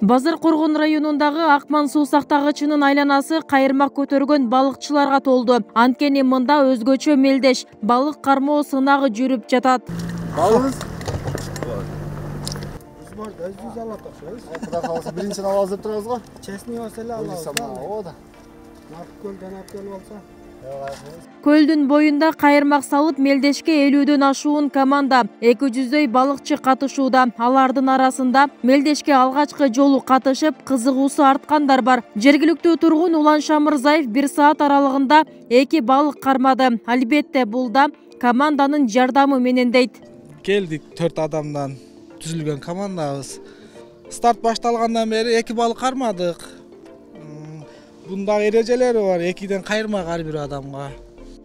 Базаркоргон районундагы Акман суу сактагычынын айланасы кайырмак көтөргөн балыкчыларга толду. Анткени мында өзгөчө мелдеш балык кармоо сынагы жүрүп жатат. Биринчи алып турабыз го. Честный маселе алабыз. Көлдүн боюнда кайырмак салып мелдешке 50дөн ашуун команда 200дөй балыкчы катышууда. Алардын арасында мелдешке алгачкы жолу катышып кызыгуусу арткандар бар. Жергиликтүү тургун Улан Шамырзаев 1 саат аралыгында 2 балык кармады. Албетте бул да команданын жардамы менен дейт. Келдик 4 адамдан түзүлгөн командабыз. Старт башталгандан бери 2 балык кармадык. Бунда эрежелери бар, 2ден кайырмак ар бир адамга.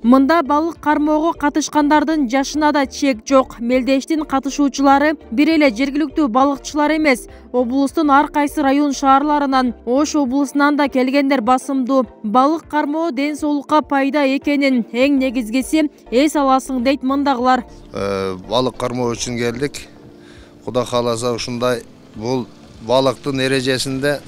Мында балык кармоого катышкандардын жашына да чек жок. Мелдештин катышуучулары бир эле жергиликтүү балыкчылар эмес, облустун ар кайсы район шаарларынан, Ош облусунан да келгендер басымдуу. Балык кармоо ден соолукка пайда экенин эң негизгиси эс аласың дейт мындагылар. Балык кармоо үчүн келдик. Кудай кааласа ушундай бул балыктын эрежесинде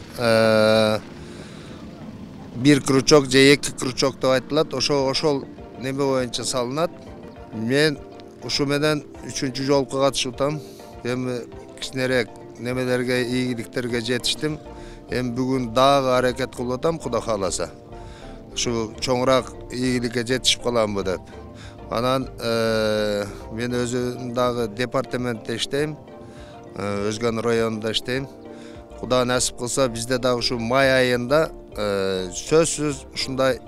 bir крючок же 2 крючок деп айтылат. Ошол неме боюнча салынат. Мен ушу менен 3-чү жолку катышып эми кичинерээк немелерге, ийгиликтерге жетиштим. Эми бүгүн дагы аракет кылып атам, Кудай кааласа. Ушу чоңураак ийгиликке жетишип каламбы деп. Анан мен өзүм дагы департаментте иштейм. Өзгөн районунда иштейм. Кудай насип кылса, бизде дагы ушу май айында сөзсүз ушундай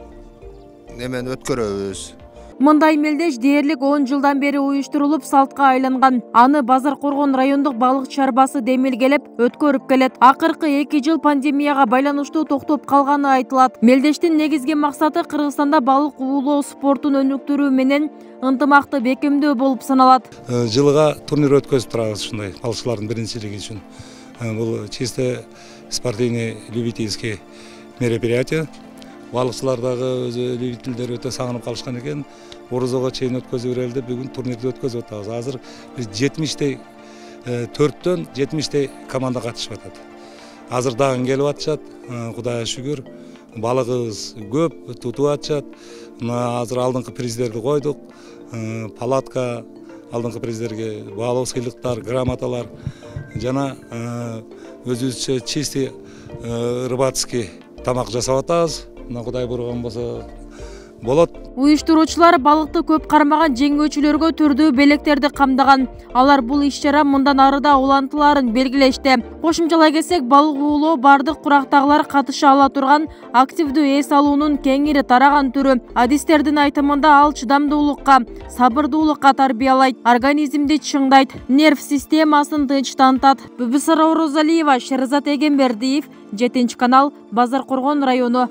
немен өткөрөбүз. Мындай мелдеш дээрлик 10 жылдан бери уюштурулуп салтка айланган. Аны Базаркоргон райондук балык чарбасы демилгелеп өткөрүп келет. Акыркы 2 жыл пандемияга байланыштуу токтоп калганы айтылат. Мелдештин негизги максаты Кыргызстанда балык уулоо спортун өнүктүрүү менен ынтымакты бекемдөө болуп саналат. Жылга турнир өткөзүп турабыз ушундай балыкчылардын биринчилиги үчүн. Бул чисто спортивный любительский мероприятие. Балыкчылардагы өзү любительдер өтө сагынып калышкан экен. Орозого чейин өткөзүп берели деп бүгүн турнирди өткөзүп атабыз. Азыр биз 70 4төн 70 команда катышып атат. Азыр дагы келип атышат. Кудайга шүгүр. Балыгыбыз көп, тутуп атышат. Азыр алдыңкы приздерди койдук. Палатка, алдыңкы приздерге баалоо сыйлыктар, грамоталар жана өзүбүзчө чистый рыбацкий тамак жасап атабыз. Кудай бурган болсо болот. Уюштуруучулар балыкты көп кармаган жеңүүчүлөргө түрдүү белектерди камдаган. Алар бул иш-чара мындан ары да улантыларын белгилешти. Кошумчалай кетсек, балык уулоо бардык курактагылар катыша ала турган активдүү эс алуунун кеңири тараган түрү. Адистердин айтымында ал чыдамдуулукка, сабырдуулукка тарбиялайт, организмди чыңдайт, нерв системасын тынчтантат. Бүбүсара Орозалиева, Шерзат Эгембердиев, 7 канал, Базаркоргон району.